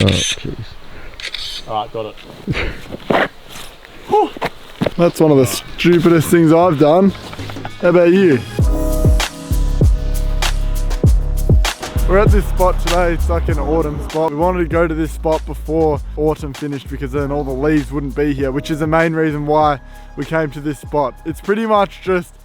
Oh, jeez. Alright, got it. That's one of the stupidest things I've done. How about you? We're at this spot today, it's like an autumn spot. We wanted to go to this spot before autumn finished because then all the leaves wouldn't be here, which is the main reason why we came to this spot. It's pretty much just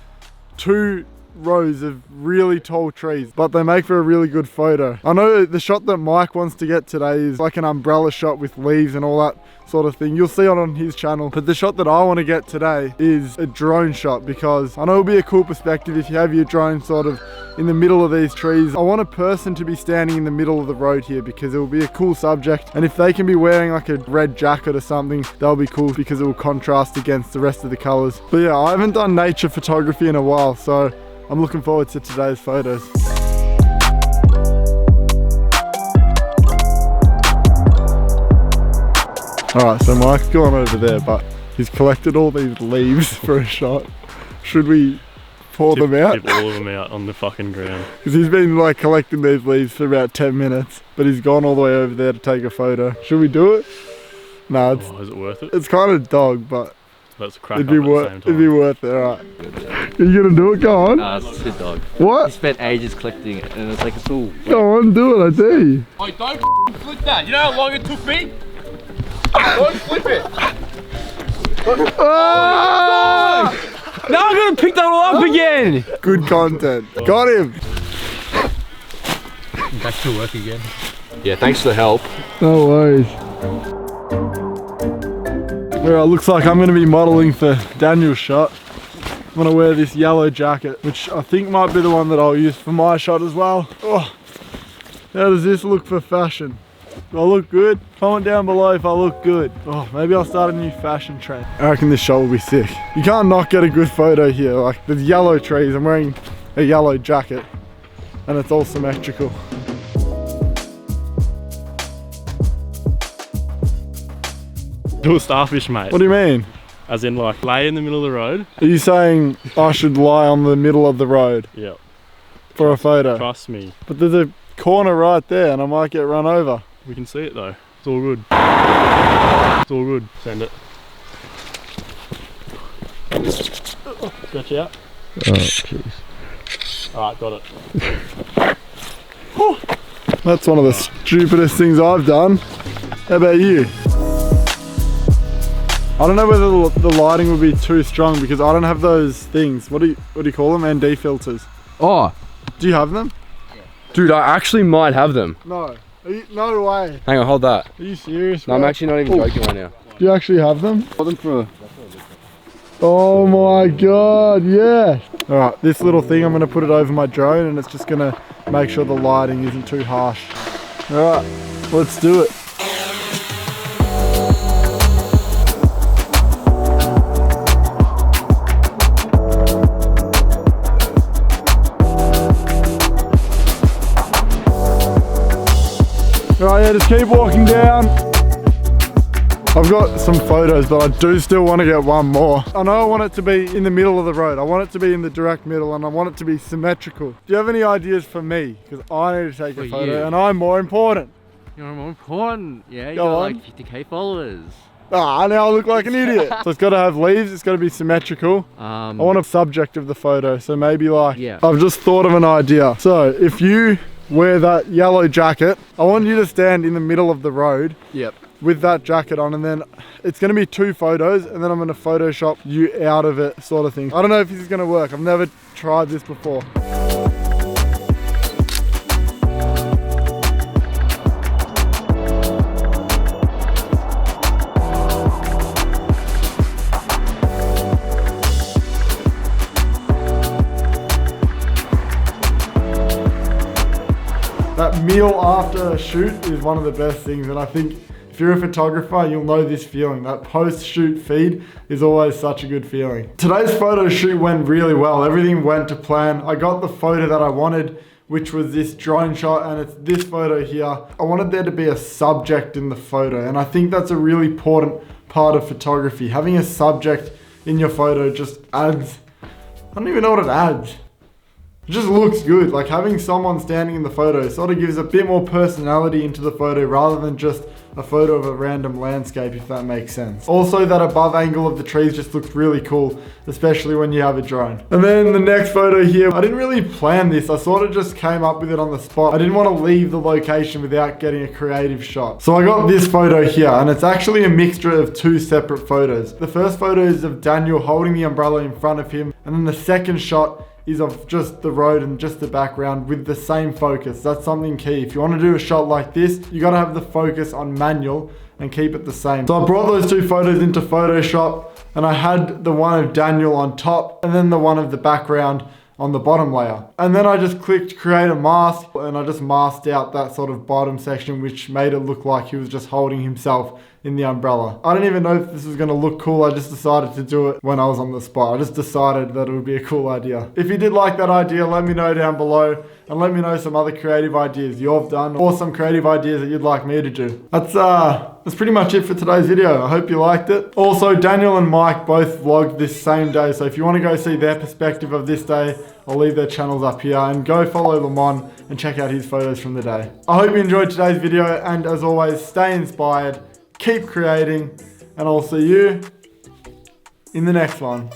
2 rows of really tall trees, but they make for a really good photo. I know the shot that Mike wants to get today is like an umbrella shot with leaves and all that sort of thing. You'll see it on his channel, but the shot that I want to get today is a drone shot because I know it'll be a cool perspective if you have your drone sort of in the middle of these trees. I want a person to be standing in the middle of the road here because it will be a cool subject, and if they can be wearing like a red jacket or something, that'll be cool because it will contrast against the rest of the colors. But yeah, I haven't done nature photography in a while, so I'm looking forward to today's photos. Alright, so Mike's gone over there, but he's collected all these leaves for a shot. Should we pour them out? Tip all of them out on the fucking ground. Because he's been like collecting these leaves for about 10 minutes, but he's gone all the way over there to take a photo. Should we do it? No, Is it worth it? it's kind of dog, but Let's crack it'd up be, at the same time. it'd be worth it. Alright. Are you gonna do it? Go on. It's his dog. What? He spent ages collecting it and it's like it's all wet. Go on, do it, I dare you. Oh, don't flip that. You know how long it took me? Don't flip it. Ah! Now I'm gonna pick that all up again. Good content. Got him. Back to work again. Yeah, thanks for the help. No worries. Well, it looks like I'm going to be modelling for Daniel's shot. I'm going to wear this yellow jacket, which I think might be the one that I'll use for my shot as well. Oh, how does this look for fashion? Do I look good? Comment down below if I look good. Oh, maybe I'll start a new fashion trend. I reckon this shot will be sick. You can't not get a good photo here. Like, there's yellow trees, I'm wearing a yellow jacket, and it's all symmetrical. Do a starfish, mate. What do you mean? As in, like, lay in the middle of the road. Are you saying I should lie on the middle of the road Yeah. for a photo? Trust me. But there's a corner right there and I might get run over. We can see it though. It's all good. It's all good. Send it. Stretch out. Oh, jeez. Alright, got it. That's one of the stupidest things I've done. How about you? I don't know whether the lighting would be too strong because I don't have those things. What do you call them? ND filters. Oh, Do you have them? dude, I actually might have them. No. No way. Hang on, hold that. Are you serious? No, I'm bro? actually not even joking right now. Do you actually have them? Hold them for. Oh my god, yeah. Alright, this little thing, I'm going to put it over my drone and it's just going to make sure the lighting isn't too harsh. Alright, let's do it. Alright, yeah, just keep walking down. I've got some photos, but I do still want to get one more. I know I want it to be in the middle of the road. I want it to be in the direct middle and I want it to be symmetrical. Do you have any ideas for me? Because I need to take a photo you. and I'm more important. You're more important. Yeah, you Go got on. like 50k followers. Ah, now I look like an idiot. So it's got to have leaves, it's got to be symmetrical. I want a subject of the photo, so maybe like, Yeah. I've just thought of an idea. So if you wear that yellow jacket, I want you to stand in the middle of the road. Yep. With that jacket on, and then it's going to be 2 photos and then I'm going to Photoshop you out of it sort of thing. I don't know if this is going to work. I've never tried this before. That meal after a shoot is one of the best things, and I think if you're a photographer, you'll know this feeling. That post-shoot feed is always such a good feeling. Today's photo shoot went really well. Everything went to plan. I got the photo that I wanted, which was this drone shot, and it's this photo here. I wanted there to be a subject in the photo, and I think that's a really important part of photography. Having a subject in your photo just adds, I don't even know what it adds. It just looks good. Like having someone standing in the photo sort of gives a bit more personality into the photo rather than just a photo of a random landscape, if that makes sense. Also, that above angle of the trees just looks really cool, especially when you have a drone. And then the next photo here, I didn't really plan this. I sort of just came up with it on the spot. I didn't want to leave the location without getting a creative shot. So I got this photo here, and it's actually a mixture of two separate photos. The first photo is of Daniel holding the umbrella in front of him, and then the second shot is of just the road and just the background with the same focus. That's something key. If you want to do a shot like this, you got to have the focus on manual and keep it the same. So I brought those two photos into Photoshop, and I had the one of Daniel on top and then the one of the background on the bottom layer. And then I just clicked create a mask, and I just masked out that sort of bottom section, which made it look like he was just holding himself in the umbrella. I don't even know if this was gonna look cool. I just decided to do it when I was on the spot. I just decided that it would be a cool idea. If you did like that idea, let me know down below, and let me know some other creative ideas you've done or some creative ideas that you'd like me to do. That's pretty much it for today's video. I hope you liked it. Also, Daniel and Mike both vlogged this same day, so if you want to go see their perspective of this day, I'll leave their channels up here, and go follow Lamont and check out his photos from the day. I hope you enjoyed today's video, and as always, stay inspired, keep creating, and I'll see you in the next one.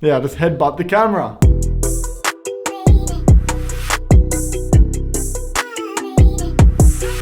Yeah, just headbutt the camera.